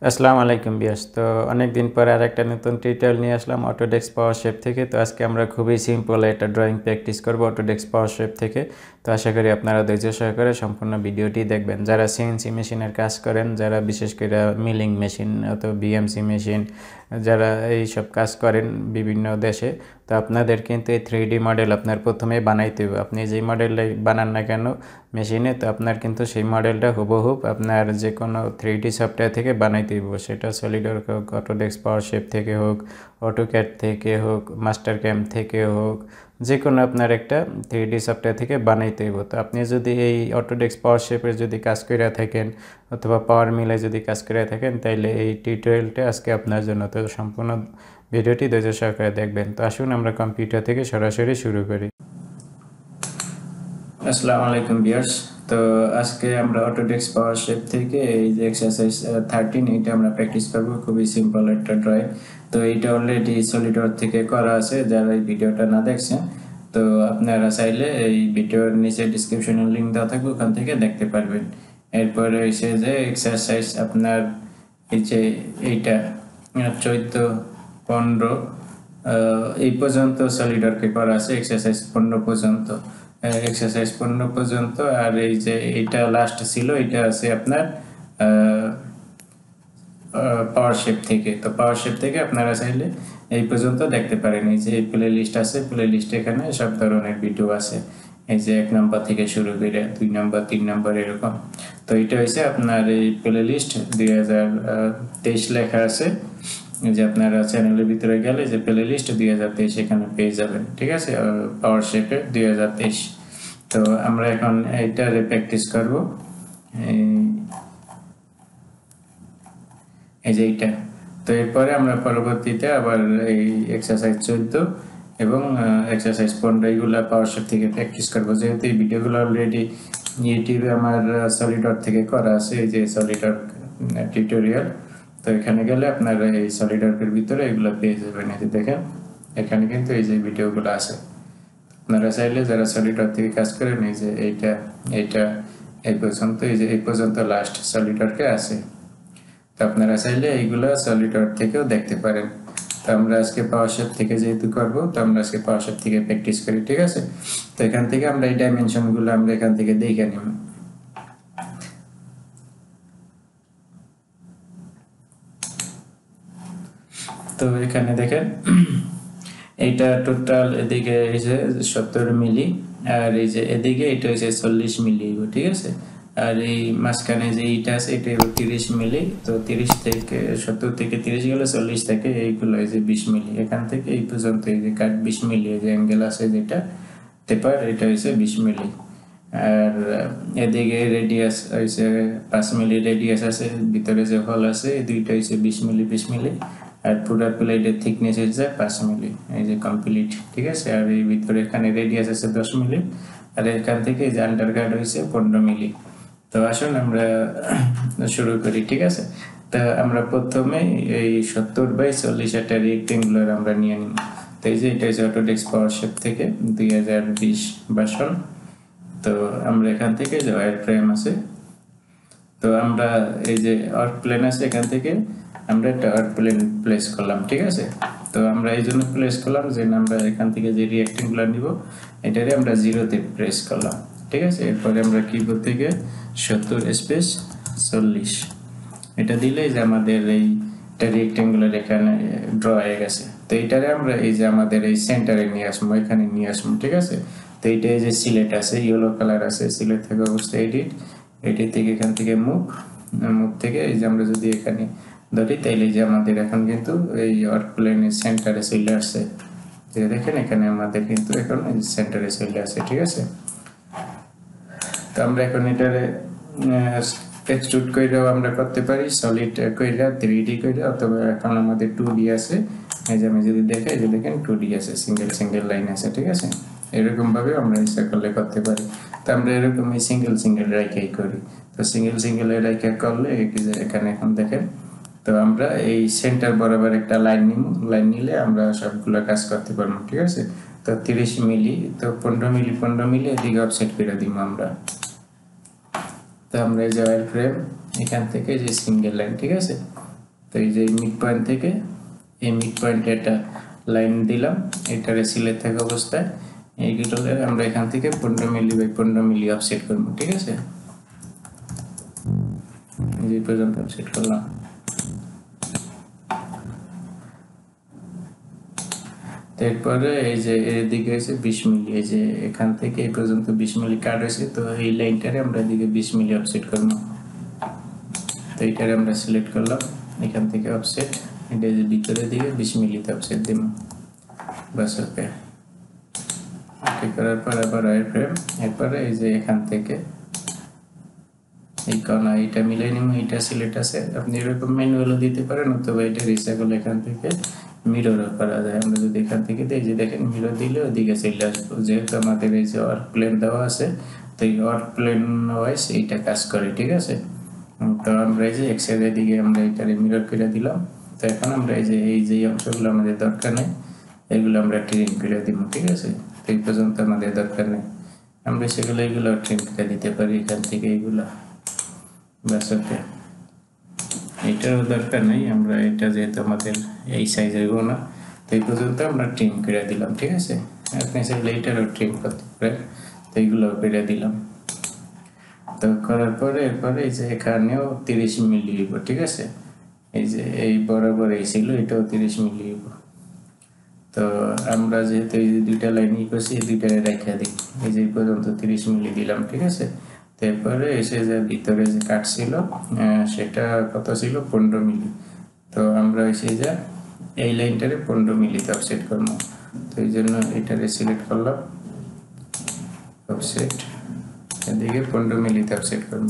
আসসালামু আলাইকুম বিয়াস। তো অনেক দিন পরে আরেকটা নতুন টিউটোরিয়াল নিয়ে আসলাম অটোডেস্ক পাওয়ারশেপ থেকে। তো আজকে আমরা খুবই সিম্পল একটা ড্রয়িং প্র্যাকটিস করব অটোডেস্ক পাওয়ারশেপ থেকে। তো আশা করি আপনারা ধৈর্য সহকারে সম্পূর্ণ ভিডিওটি দেখবেন। যারা সিএনসি মেশিনের কাজ করেন, যারা বিশেষ করে মিলিং মেশিন অথবা বিএমসি মেশিন, যারা এইসব কাজ করেন বিভিন্ন দেশে, তো আপনাদের কিন্তু এই 3D মডেল আপনার প্রথমে বানাইতে হবে। আপনি যেই মডেলটা বানান না কেন মেশিনে, তো আপনার কিন্তু সেই মডেলটা হুবহুব আপনার যে কোনো 3D সফটওয়্যার থেকে বানাইতে হবে। সেটা সলিডওয়ার্ক হোক, অটোডেস্ক পাওয়ারশেপ থেকে হোক, অটোক্যাড থেকে হোক, মাস্টার ক্যাম থেকে হোক, যে কোনো আপনার একটা 3D সফটওয়্যার থেকে বানাইতে হবে। তো আপনি যদি এই অটোডেস্ক পাওয়ারশেপের যদি কাজ করে থাকেন অথবা পাওয়ার মিলে যদি কাজ করে থাকেন, তাইলে এই টিউটোরিয়ালটা আজকে আপনার জন্য। তো সম্পূর্ণ ভিডিওটি ধৈর্য সহকারে দেখবেন। তো আসুন আমরা কম্পিউটার থেকে সরাসরি শুরু করি। আসসালামু আলাইকুম ভিউয়ার্স। তো আজকে আমরা অটোডেস্ক পাওয়ারশেপ থেকে এই যে এক্সারসাইজ 13 এটা আমরা প্র্যাকটিস করব। খুবই সিম্পল একটা ড্রয়িং। তো এটা অলরেডি সলিডওয়ার্ক থেকে করা আছে। যারা এই ভিডিওটা না দেখছেন, তো আপনারা চাইলে এই ভিডিওর নিচে ডেসক্রিপশনে লিংক দেওয়া থাকবে, ওখান থেকে দেখতে পারবেন। এরপরে হচ্ছে যে এক্সারসাইজ আপনার এই যে এইটা 14, 15 এই পর্যন্ত সলিডওয়ার্কে করা আছে। এক্সারসাইজ 15 পর্যন্ত, এক্সারসাইজ 15 পর্যন্ত। আর এই যে এটা লাস্ট ছিল, এটা আছে আপনার পাওয়ারশেপ থেকে। তো পাওয়ারশেপ থেকে আপনারা চাইলে এই পর্যন্ত দেখতে পারেন। এই যে প্লে লিস্ট আছে, প্লে লিস্ট এখানে সব ধরনের ভিডিও আছে। এই যে 1 নম্বর থেকে শুরু করে 2 নম্বর 3 নম্বর এরকম। তো এটা হচ্ছে আপনার এই প্লে লিস্ট 2023 লেখা আছে। যে আপনারা চ্যানেলের ভিতরে গেলে যে প্লে লিস্ট 2023 এখানে পেয়ে যাবেন। ঠিক আছে, পাওয়ারশেপে 2023। তো আমরা এখন এইটারে প্র্যাকটিস করব। এই যে এইটা। তো এরপরে আমরা পরবর্তীতে আবার এই এক্সারসাইজ 14 এবং এক্সারসাইজ 15 এগুলো পাওয়ারশেপ থেকে প্র্যাকটিস করব। যেহেতু এই ভিডিওগুলো অলরেডি ইউটিউবে আমার সলিডওয়ার্ক থেকে করা আছে, এই যে সলিডওয়ার্ক টিউটোরিয়াল। তো এখানে গেলে আপনারা এই সলিডওয়ার্কের ভিতরে এগুলো পেয়ে যাবেন। এই যে দেখেন, এখানে কিন্তু এই যে ভিডিওগুলো আছে। আপনারা চাইলে যারা সলিডওয়ার্ক থেকে কাজ করেন, এই যে এইটা এই পর্যন্ত, এই যে এই পর্যন্ত লাস্ট সলিডওয়ার্কে আছে। তো আপনারা চাইলে এইগুলো সলিডওয়ার্ক থেকেও দেখতে পারেন। তো আমরা আজকে পাওয়ারশেপ থেকে যেহেতু করব, তো আমরা আজকে পাওয়ারশেপ থেকে প্র্যাকটিস করি। ঠিক আছে, তো এখান থেকে আমরা এই ডাইমেনশনগুলো আমরা এখান থেকে দেখে নিব। তো এখানে দেখেন, এইটা টোটাল এদিকে হইছে 70 মিলি, আর এই যে এদিকে এটা হইছে 40 মিলি। ঠিক আছে, আর এই মাঝখানে যে এইটা আছে এটা 30 মিলি। তো 30 থেকে 70 থেকে 30 গেলে 40 থেকে এইগুলো হইছে 20 মিলি। এখান থেকে এই পর্যন্ত এই যে কাট 20 মিলি, যে অ্যাঙ্গেল আছে যেটা টেপার, এটা হইছে 20 মিলি। আর এদিকে রেডিয়াস হইছে 5 মিলি রেডিয়াস আছে, ভিতরে যে হল আছে এই দুইটা হইছে 20 মিলি 20 মিলি। আর পুরো প্লেটের থিকনেস হচ্ছে 5 মিলি। এই যে কমপ্লিট। ঠিক আছে, আর এই ভিতরে এখানে রেডিয়াস আছে 10 মিলি, আর এখান থেকে যে আন্ডারকাট হয়েছে 15 মিলি। তো আসুন আমরা শুরু করি। ঠিক আছে, তা আমরা প্রথমে এই 70/40 একটা রেক্টেঙ্গুলার আমরা নিয়ে নিব। তো এই যে এটা হচ্ছে অটোডেস্ক পাওয়ারশেপ থেকে 2020 ভার্সন। তো আমরা এখান থেকে যে ওয়্যার ফ্রেম আছে, তো আমরা এই যে আর্ক প্লেন আছে, এখান থেকে আমরা একটা আর্ক প্লেন প্লেস করলাম। ঠিক আছে, তো আমরা এই জন্য প্লেস করলাম যে আমরা এখান থেকে যে রেক্টেঙ্গুলার নিব এটারে আমরা 0-তে প্রেস করলাম। ঠিক আছে, এরপরে আমরা কিবোর্ড থেকে 70/40 এটা দিলে যে আমাদের এইটা রেক্টেঙ্গুলার এখানে ড্র হয়ে গেছে। তো এইটারে আমরা এই যে আমাদের এই সেন্টারে নিয়ে আসবো, এখানে নিয়ে আসবো। ঠিক আছে, তো এইটা এই যে সিলেক্ট আছে, ইয়েলো কালার আছে, সিলেক্ট থেকে অবস্থা এডিট থেকে এখান থেকে মুভ থেকে এই যে আমরা যদি এখানে ধরি, তাইলে যে আমাদের এখন কিন্তু এই আর্ক প্লেনের সেন্টারে চলে আসছে। দেখেন এখানে আমাদের কিন্তু এখন সেন্টারে চলে আসে। ঠিক আছে, তো আমরা এখন এটারে এক্সট্রুড কইরাও আমরা করতে পারি, সলিড কইরা 3D কইরা, অথবা এখন আমাদের 2D আছে। এই যে আমি যদি দেখাই, এই যে দেখেন 2D আছে, সিঙ্গেল লাইন আছে। ঠিক আছে, এরকম ভাবে আমরা ইচ্ছা করলে করতে পারি। তো আমরা এরকম সিঙ্গেল রাইখাই করি। তো সিঙ্গেল রাইখা করলে এখানে এখন দেখেন, তো আমরা এই সেন্টার বরাবর একটা লাইন নিব। লাইন নিলে আমরা সবগুলো কাজ করতে পারবো। ঠিক আছে, তো 30 মিলি, তো 15 মিলি এদিকে অফসেট করে দিব আমরা। তো আমরা এই যে ওয়্যার ফ্রেম এখান থেকে যে সিঙ্গেল লাইন, ঠিক আছে, এই যে মিড পয়েন্ট থেকে এই মিড পয়েন্টে একটা লাইন দিলাম, এটারে সিলেক্ট থাকা অবস্থায় এইগুলোকে আমরা এখান থেকে 15 মিলি বাই 15 মিলি অফসেট করব। ঠিক আছে, এই পর্যন্ত অফসেট করলাম। তারপরে এই যে এদিকে আছে 20 মিলি, এই যে এখান থেকে এই পর্যন্ত 20 মিলি কাট হয়েছে, তো এই লাইনটারে আমরা এদিকে 20 মিলি অফসেট করব। তো এইটারে আমরা সিলেক্ট করলাম, এখান থেকে অফসেট এটা যে ভিতরের দিকে 20 মিলিতে অফসেট দিব। বাস ওকে, ওকে করার পর আবার ওয়্যারফ্রেম, এরপরে এই যে এখান থেকে এই কোণা এটা মিলাই নিব। এটা সিলেক্ট আছে, আপনি এরকম ম্যানুয়ালও দিতে পারেন অথবা এটা রিসাইকেল এখান থেকে মিররও করা যায়। আমরা যদি এখান থেকে এই যে দেখেন মিরর দিলে ওদিকে চলে আসবো, যেহেতু আমাদের এই যে ওয়ার্ক প্লেন দেওয়া আছে, তো এই ওয়ার্ক প্লেন ওয়াইজ এইটা কাজ করে। ঠিক আছে, তো আমরা এই যে এক্স এর দিকে আমরা এটারে মিরর করে দিলাম। তো এখন আমরা এই যে অংশগুলো আমাদের দরকার নেই, এগুলো আমরা ট্রিম করে দিব। ঠিক আছে, তো এই পর্যন্ত আমাদের দরকার নেই, আমরা সেগুলো এগুলো ট্রিম করে দিতে পারি এখান থেকে এইগুলো। বাস ওকে, এটারও দরকার নেই, আমরা এটা যেহেতু আমাদের এই সাইজের না, তো এই পর্যন্ত আমরা ট্রিম করে দিলাম। ঠিক আছে, আপনি চাইলে এটারও ট্রিম করতে পারেন, তো এইগুলো করে দিলাম। তো করার পরে এরপরে এই যে এখানেও 30 মিলি হইব। ঠিক আছে, এই যে এই বরাবর এই ছিল, এটাও 30 মিলি হইব। তো আমরা যেহেতু এই দুইটা লাইন করছি, এই দুইটারে রেখে দিই, এই যে পর্যন্ত 30 মিলি দিলাম। ঠিক আছে, তারপরে এসে যে ভিতরে যে কাট ছিল সেটা কত ছিল 15 মিলি, তো আমরা এসে যা এই লাইনটারে 15 মিলিতে অফসেট করব। তো এই জন্য এটারে সিলেক্ট করলাম, অফসেট এদিকে 15 মিলিতে অফসেট করব।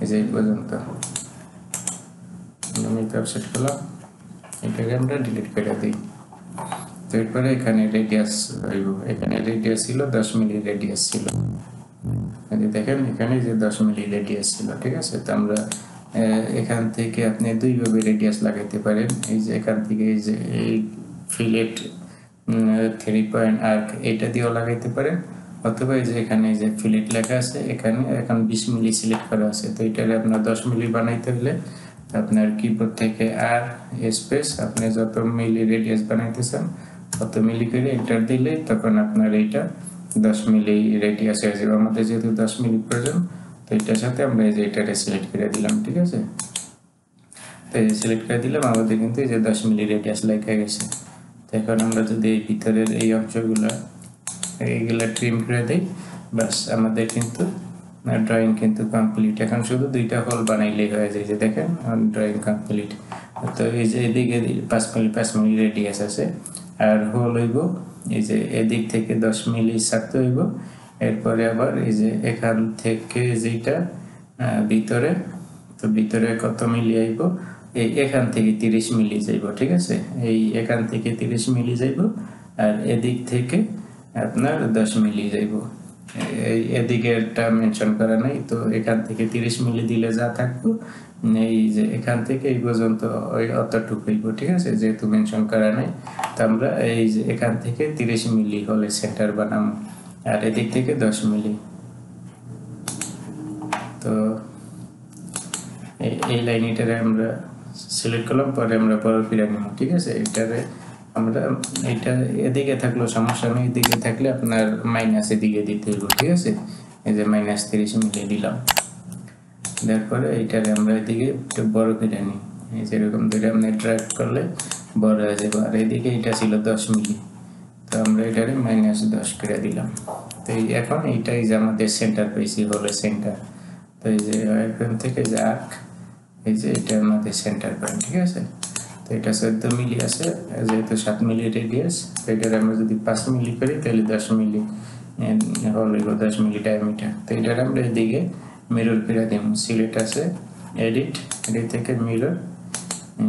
এই যে এই পর্যন্ত 15 মিলিতে অফসেট করলাম, এটাকে আমরা ডিলিট করে দিই। তো এরপরে এখানে রেডিয়াস হইব, এখানে রেডিয়াস ছিল 10 মিলি রেডিয়াস ছিল, দেখেন এখানে যে 10 মিলি রেডিয়াস ছিল। ঠিক আছে, তো আমরা এখান থেকে আপনি দুই ভাবে রেডিয়াস লাগাইতে পারেন, এই যে এখান থেকে এই যে এই ফিলেট 3 পয়েন্ট আর্ক এটা দিয়েও লাগাইতে পারেন, অথবা এই যে এখানে যে ফিলেট লেখা আছে এখানে এখন 20 মিলি সিলেক্ট করা আছে, তো এটারে আপনার 10 মিলি বানাইতে হলে আপনার কিবোর্ড থেকে আর স্পেস আপনি যত মিলি রেডিয়াস বানাইতেছেন তত মিলি করে এন্টার দিলে তখন আপনার এইটা 10 মিলি রেডিয়াস হয়ে যাবে। আমাদের যেহেতু 10 মিলি প্রয়োজন, তো এটার সাথে আমরা এই যে এটারে সিলেক্ট করে দিলাম। ঠিক আছে, তো এই সিলেক্ট করে দিলাম, আমাদের কিন্তু এই যে 10 মিলি রেডিয়াস লেখা গেছে। তো এখন আমরা যদি এই ভিতরের এই অংশগুলো এইগুলা ট্রিম করে দেই, বাস আমাদের কিন্তু ড্রয়িং কিন্তু কমপ্লিট। এখন শুধু দুইটা হোল বানাইলেই হয়ে যায়, যে দেখেন ড্রয়িং কমপ্লিট। তো এই যে এদিকে 5 মিলি রেডিয়াস আছে, আর হোল হইব এই যে এদিক থেকে 10 মিলি ছাড়তে হইব, এরপরে আবার এই যে এখান থেকে যেটা ভিতরে, তো ভিতরে কত মিলি আইব, এই এখান থেকে 30 মিলি যাইব। ঠিক আছে, এই এখান থেকে 30 মিলি যাইব, আর এদিক থেকে আপনার 10 মিলি যাইব। এই এদিকেরটা মেনশন করা নাই, তো এখান থেকে 30 মিলি দিলে যা থাকবো এই যে এখান থেকে এই পর্যন্ত ওই অতটুকু হইব। ঠিক আছে, যেহেতু মেনশন করা নাই, তো আমরা এই যে এখান থেকে 30 মিলি হলে সেন্টার বানাবো, আর এদিক থেকে 10 মিলি। তো এই লাইনটারে আমরা সিলেক্ট করলাম, পরে আমরা বড় ফিরে নিব। ঠিক আছে, এটারে আমরা এটা এদিকে থাকলেও সমস্যা নেই, এদিকে থাকলে আপনার মাইনাস এদিকে দিতে হবে। ঠিক আছে, এই যে -30 মিলি দিলাম, তারপরে এইটারে আমরা এদিকে একটু বড় করে নিই, এই যেরকম ধরে আপনি ড্র্যাগ করলে বড় হয়ে যাবে। আর এদিকে এটা ছিল 10 মিলি, তো আমরা এটারে -10 করে দিলাম। তো এখন এইটাই যে আমাদের সেন্টার পেয়েছি, হলো সেন্টার। তো এই যে এখান থেকে যে আর্ক, এই যে এটা আমাদের সেন্টার পয়েন্ট। ঠিক আছে, তো এটা 14 মিলি আছে, যেহেতু 7 মিলি রেডিয়াস, তো এটার আমরা যদি 5 মিলি করি তাহলে 10 মিলি হল 10 মিলি ডায়ামিটার। তো এটার আমরা এদিকে মিরর করে দেব, সিলেক্ট আছে এডিট থেকে মিরর,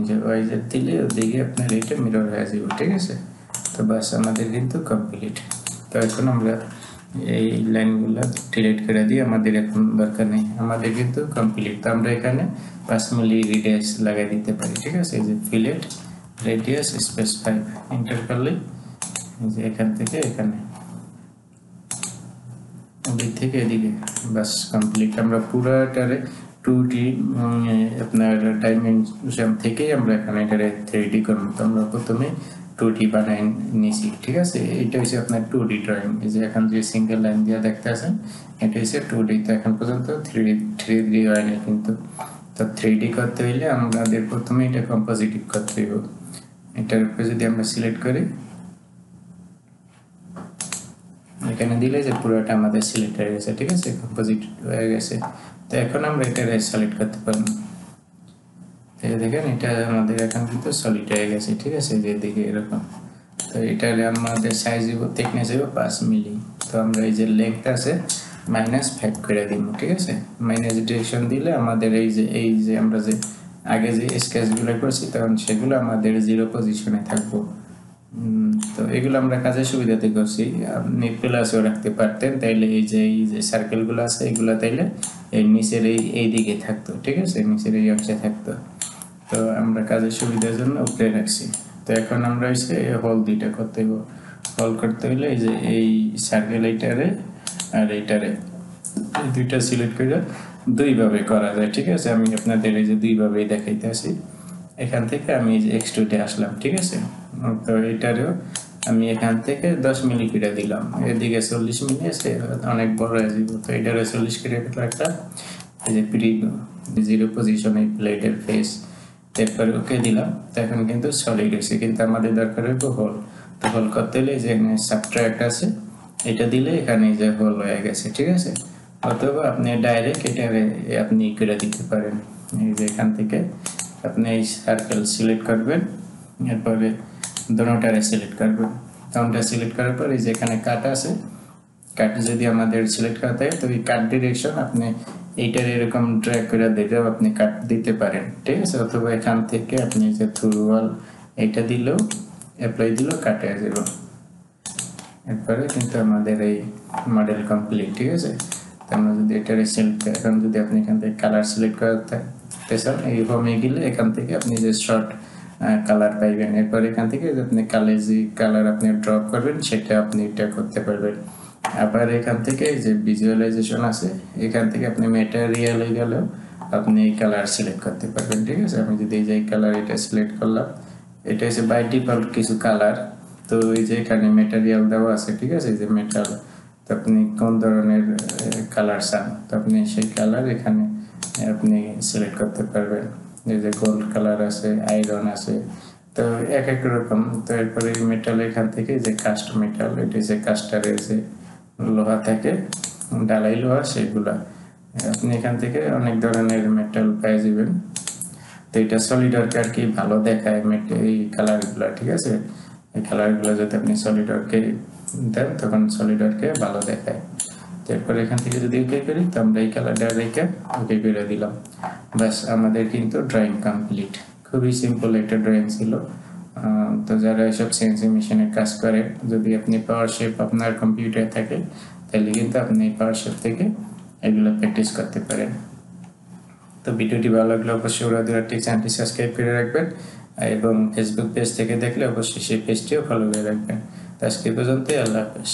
যে ওয়াইজের দিলে ওদিকে আপনার এটা মিরর হয়ে যাবে। ঠিক আছে, তো বাস আমাদের কিন্তু কমপ্লিট। তো এখন আমরা এই লাইনগুলো ডিলিট করে দিই, আমাদের এখন দরকার নেই, আমাদের কিন্তু কমপ্লিট। তো আমরা এখানে 5 মিলি রেডিয়াস লাগাই দিতে পারি। ঠিক আছে, এই যে ফিলেট রেডিয়াস স্পেস 5 এন্টার করলে যে এখান থেকে এখানে এদিক থেকে এদিকে বাস কমপ্লিট। আমরা পুরোটারে 2D আপনার ডাইমেনশন থেকে আমরা এখানে এটারে 3D করব। তো আমরা প্রথমে 2D বানাই নিছি, ঠিক আছে। এটা হচ্ছে আপনার 2D ড্রয়িং। এই যে এখন যে সিঙ্গেল লাইন দিয়ে দেখতে আছেন এটা হচ্ছে 2D। তো এখন পর্যন্ত 3D হয় না কিন্তু। তো 3D করতে হইলে আমাদের প্রথমে এটা কম্পোজিটিভ করতে হবে। এটার উপরে যদি আমরা সিলেক্ট করি, এখানে দিলে যে পুরোটা আমাদের সিলেক্ট হয়ে গেছে, ঠিক আছে, কম্পোজিট হয়ে গেছে। তো এখন আমরা এটা সিলেক্ট করতে পারবো। এই দেখেন এটা আমাদের এখন কিন্তু সলিড হয়ে গেছে, ঠিক আছে, যে দিকে এরকম। তো এটার আমাদের সাইজ হবে, থিকনেস হবে 5 মিলি। তো আমরা এই যে লেংথ আছে -5 করে দিব, ঠিক আছে। মাইনাস ডিরেকশন দিলে আমাদের এই যে আমরা যে আগে যে স্কেচগুলো করছি তখন সেগুলো আমাদের 0 পজিশনে থাকবো। তো এগুলো আমরা কাজের সুবিধাতে করছি। আপনি প্লাসও রাখতে পারতেন, তাইলে এই যে সার্কেলগুলো আছে এগুলো তাইলে এই নিচের এই দিকে থাকতো, ঠিক আছে, নিচের এই অংশে থাকতো। তো আমরা কাজের সুবিধার জন্য উপরে রাখছি। তো এখন আমরা এসে হোল দুইটা করতে হবে। হোল করতে হলে এই যে এই সার্কেল এইটারে আর এইটারে দুইটা সিলেক্ট করে দুইভাবে করা যায়, ঠিক আছে। আমি আপনাদের এই যে দুইভাবেই দেখাইতে আসি। এখান থেকে আমি এই যে এক্সট্রুডে আসলাম, ঠিক আছে। তো এটারও আমি এখান থেকে 10 মিলি করে দিলাম, এদিকে 40 মিলি আছে, অনেক বড় হয়ে যাব। তো এটারে 40 করে একটা এই যে প্রিভিউ 0 পজিশনে প্লেটের ফেস, তারপর ওকে দিলাম। তো এখন কিন্তু সলিড হয়েছে, কিন্তু আমাদের দরকার হবে হোল। তো হোল করতে হলে যে এখানে সাবট্রাক্ট আছে এটা দিলে এখানে যে হোল হয়ে গেছে, ঠিক আছে। অথবা আপনি ডাইরেক্ট এটা আপনি করে দিতে পারেন। এই যে এখান থেকে আপনি এই সার্কেল সিলেক্ট করবেন, এরপরে দোনোটারে সিলেক্ট করবেন। দোনোটা সিলেক্ট করার পর এই যে এখানে কাট আছে, কাট যদি আমাদের সিলেক্ট করতে হয় তো এই কাট ডিরেকশন আপনি এইটার এরকম ড্র্যাগ করে দিলেও আপনি কাট দিতে পারেন, ঠিক আছে। অথবা এখান থেকে আপনি যে থ্রু ওয়াল এইটা দিলেও অ্যাপ্লাই দিলেও কাট হয়ে যাবে। এরপরে কিন্তু আমাদের এই মডেল কমপ্লিট, ঠিক আছে। তো আমরা যদি এটারে সিলেক্ট করি, এখন যদি আপনি এখান থেকে কালার সিলেক্ট করতে চান এই হোমে গেলে এখান থেকে আপনি যে শর্ট কালার পাইবেন। এরপর এখান থেকে আপনি যে কালার আপনি ড্রপ করবেন সেটা আপনি এটা করতে পারবেন। আবার এখান থেকে যে ভিজুয়ালাইজেশন আছে এখান থেকে আপনি ম্যাটেরিয়ালে গেলেও আপনি এই কালার সিলেক্ট করতে পারবেন, ঠিক আছে। আমি যদি এই যে কালার এটা সিলেক্ট করলাম, এটা হচ্ছে বাই ডিফল্ট কিছু কালার। তো এই যে এখানে ম্যাটেরিয়াল দেওয়া আছে, ঠিক আছে, এই যে মেটাল। তো আপনি কোন ধরনের কালার চান তো আপনি সেই কালার এখানে আপনি সিলেক্ট করতে পারবেন। এই যে গোল্ড কালার আছে, আয়রন আছে, তো এক এক রকম। তো এরপরে মেটাল এখান থেকে যে কাস্ট মেটাল, এটা যে কাস্টারের যে লোহা থাকে ডালাই লোহা সেগুলা আপনি এখান থেকে অনেক ধরনের মেটাল পেয়ে যাবেন। তো এটা সলিডওয়ার্কে আর কি ভালো দেখায় এই কালারগুলো, ঠিক আছে। এই কালারগুলো যদি আপনি সলিডওয়ার্কে দেন তখন সলিডওয়ার্কে ভালো দেখায়। তারপর এখান থেকে যদি ওকে করি তো আমরা এই কালারটা রেখে ওকে করে দিলাম, বাস আমাদের কিন্তু ড্রয়িং কমপ্লিট। খুবই সিম্পল একটা ড্রয়িং ছিল। তো যারা এসব সিএনসি মেশিনের কাজ করে, যদি আপনি পাওয়ারশেপ আপনার কম্পিউটার থাকে তাহলে কিন্তু আপনি পাওয়ারশেপ থেকে এগুলো প্র্যাকটিস করতে পারেন। তো ভিডিওটি ভালো লাগলে অবশ্যই উড়া ধুরা টেক চ্যানেলটি সাবস্ক্রাইব করে রাখবেন, এবং ফেসবুক পেজ থেকে দেখলে অবশ্যই সেই পেজটিও ফলো করে রাখবেন। তো আজকে পর্যন্ত, আল্লাহ হাফেজ।